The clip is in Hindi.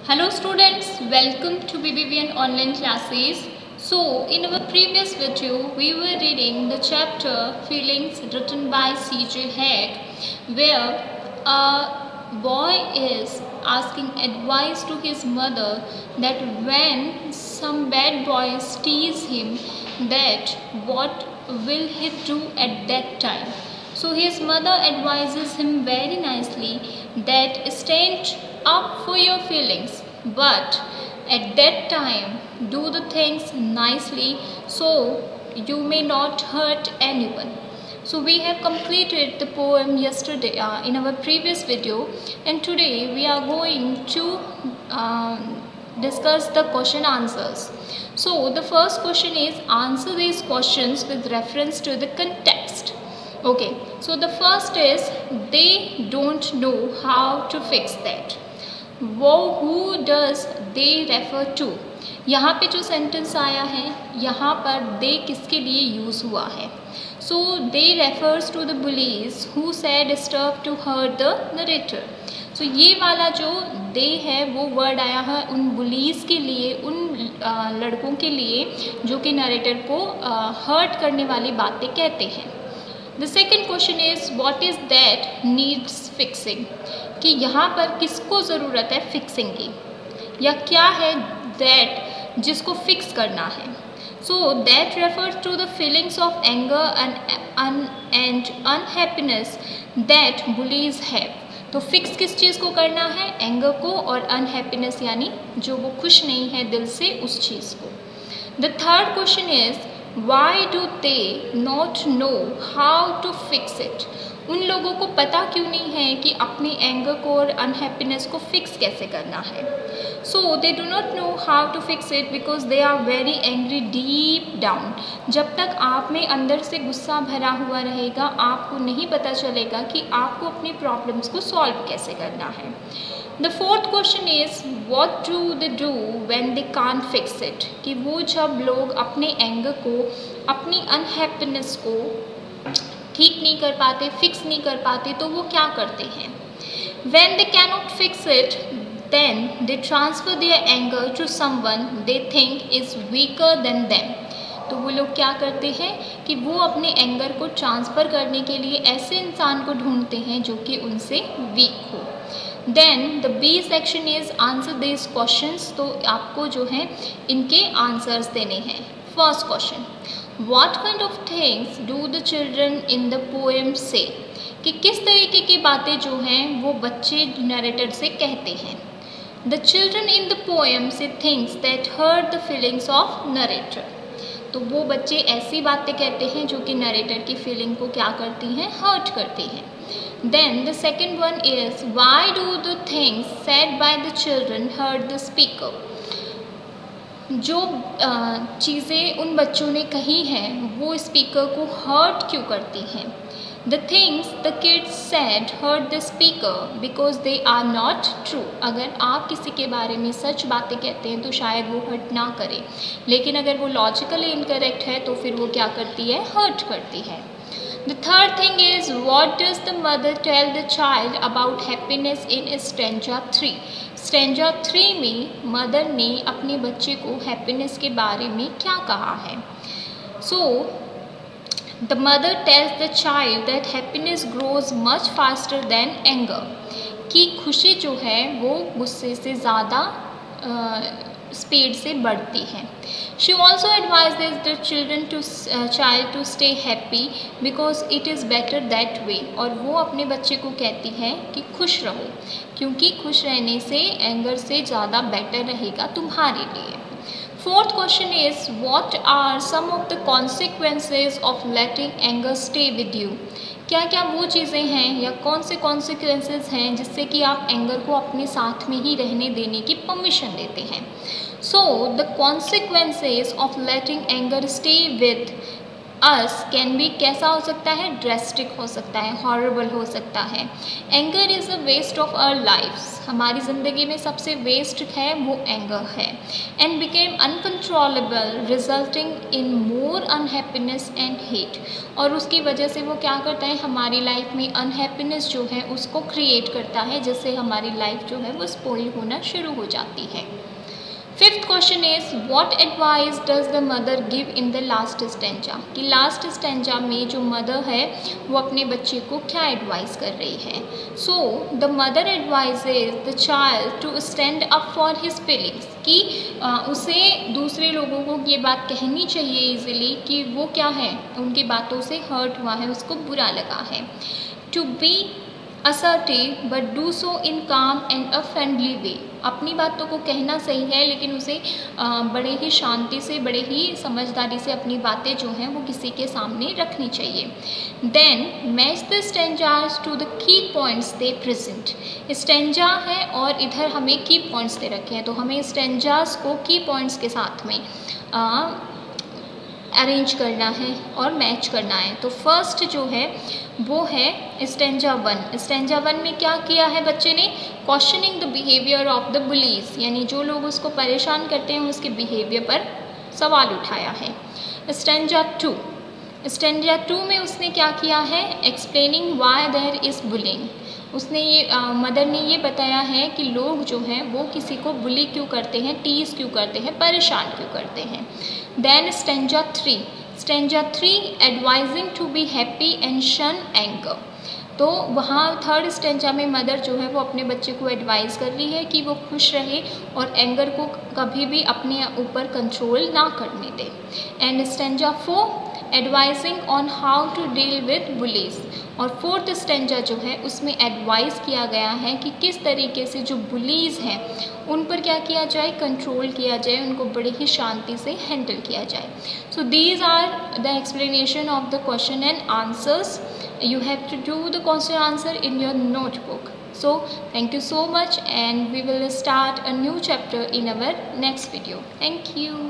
Hello students, welcome to BBVN online classes. So in our previous video we were reading the chapter Feelings written by C.J. Haig, where a boy is asking advice to his mother that when some bad boys tease him, that what will he do at that time. So his mother advises him very nicely that stand up for your feelings, but at that time do the things nicely so you may not hurt anyone. So we have completed the poem yesterday in our previous video, and today we are going to discuss the question answers. So the first question is, answer these questions with reference to the context. Okay, so the first is, they don't know how to fix that. वो who does they refer to? यहाँ पे जो सेंटेंस आया है यहाँ पर they किसके लिए यूज़ हुआ है? So they refers to the bullies who said stuff to hurt the narrator. So ये वाला जो they है वो वर्ड आया है उन बुलीज के लिए, उन लड़कों के लिए जो कि नरेटर को हर्ट करने वाली बातें कहते हैं. The second question is, what is that needs fixing? कि यहाँ पर किसको ज़रूरत है फिक्सिंग की, या क्या है that जिसको फिक्स करना है. So that refers to the feelings of anger and unhappiness that bullies have. तो फिक्स किस चीज़ को करना है? एंगर को, और अनहैप्पीनेस यानी जो वो खुश नहीं है दिल से उस चीज़ को. The third question is, why do they not know how to fix it? उन लोगों को पता क्यों नहीं है कि अपनी एंगर को और अनहैप्पीनेस को फिक्स कैसे करना है. So they do not know how to fix it because they are very angry deep down. जब तक आप में अंदर से गुस्सा भरा हुआ रहेगा आपको नहीं पता चलेगा कि आपको अपनी प्रॉब्लम्स को सॉल्व कैसे करना है. The fourth question is, what do they do when they can't fix it? कि वो जब लोग अपने एंगर को, अपनी अनहैप्पीनेस को ठीक नहीं कर पाते, फिक्स नहीं कर पाते, तो वो क्या करते हैं? When they cannot fix it, then they transfer their anger to someone they think is weaker than them. तो वो लोग क्या करते हैं कि वो अपने एंगर को ट्रांसफ़र करने के लिए ऐसे इंसान को ढूंढते हैं जो कि उनसे वीक हो. Then the B section is answer this questions. तो आपको जो है इनके आंसर्स देने हैं. First question, What kind of things do the children in the poem say? कि किस तरीके की बातें जो हैं वो बच्चे नरेटर से कहते हैं. The children in the poem say things that hurt the feelings of narrator. तो वो बच्चे ऐसी बातें कहते हैं जो कि नरेटर की फीलिंग को क्या करती हैं, हर्ट करती हैं. Then the second one is, why do the things said by the children hurt the speaker? जो चीज़ें उन बच्चों ने कही हैं वो स्पीकर को हर्ट क्यों करती हैं? The things the kids said hurt the speaker because they are not true. अगर आप किसी के बारे में सच बातें कहते हैं तो शायद वो हर्ट ना करे, लेकिन अगर वो लॉजिकली इनकरेक्ट है तो फिर वो क्या करती है, हर्ट करती है. The third thing is, what does the mother tell the child about happiness in stanza 3? Stanza 3 में मदर ने अपने बच्चे को हैप्पीनेस के बारे में क्या कहा है? So the mother tells the child that happiness grows much faster than anger. कि खुशी जो है वो गुस्से से ज़्यादा स्पीड से बढ़ती है. She also advises the children to child to stay happy because it is better that way. और वो अपने बच्चे को कहती है कि खुश रहो, क्योंकि खुश रहने से एंगर से ज़्यादा बेटर रहेगा तुम्हारे लिए. Fourth question is, what are some of the consequences of letting anger stay with you? क्या क्या वो चीज़ें हैं या कौन से कॉन्सिक्वेंसेज हैं जिससे कि आप एंगर को अपने साथ में ही रहने देने की परमिशन देते हैं. So the consequences of letting anger stay with us can be कैसा हो सकता है, ड्रेस्टिक हो सकता है, हॉरेबल हो सकता है। Anger is a waste of our lifes, हमारी ज़िंदगी में सबसे वेस्ट है वो एंगर है। And became uncontrollable resulting in more unhappiness and hate, और उसकी वजह से वो क्या करता है, हमारी लाइफ में अनहैप्पीनेस जो है उसको क्रिएट करता है, जिससे हमारी लाइफ जो है वो स्पॉइल होना शुरू हो जाती है। Fifth question is what advice does the mother give in the last stanza, कि लास्ट स्टेंजा में जो मदर है वो अपने बच्चे को क्या एडवाइस कर रही है। So the mother advises the child to stand up for his feelings, कि उसे दूसरे लोगों को ये बात कहनी चाहिए ईजिली कि वो क्या है, उनकी बातों से हर्ट हुआ है, उसको बुरा लगा है। To be assertive but do so in calm and a friendly way, अपनी बातों को कहना सही है लेकिन उसे बड़े ही शांति से, बड़े ही समझदारी से अपनी बातें जो हैं वो किसी के सामने रखनी चाहिए। Then match the stanzas to the key points they present, stanza है और इधर हमें की पॉइंट्स दे रखे हैं, तो हमें स्टेंजार्स को की पॉइंट्स के साथ में अरेंज करना है और मैच करना है। तो फर्स्ट जो है वो है स्टेंजा वन। स्टेंजा वन में क्या किया है बच्चे ने, questioning the behaviour of the bullies, यानी जो लोग उसको परेशान करते हैं उसके बिहेवियर पर सवाल उठाया है। स्टेंजा टू, स्टेंजा टू में उसने क्या किया है, explaining why there is bullying, उसने ये मदर ने ये बताया है कि लोग जो हैं वो किसी को बुली क्यों करते हैं, टीज़ क्यों करते हैं, परेशान क्यों करते हैं। Then stanza three, stanza three advising to be happy and shun anger, तो वहाँ थर्ड स्टेंजा में मदर जो है वो अपने बच्चे को एडवाइस कर रही है कि वो खुश रहे और एंगर को कभी भी अपने ऊपर कंट्रोल ना करने दे। And stanza four advising on how to deal with bullies, और फोर्थ स्टेंजा जो है उसमें एडवाइस किया गया है कि किस तरीके से जो बुलीज हैं उन पर क्या किया जाए, कंट्रोल किया जाए, उनको बड़े ही शांति से हैंडल किया जाए। So these are the explanation of the question and answers. You have to do the question answer in your notebook. So thank you so much, and we will start a new chapter in our next video. Thank you.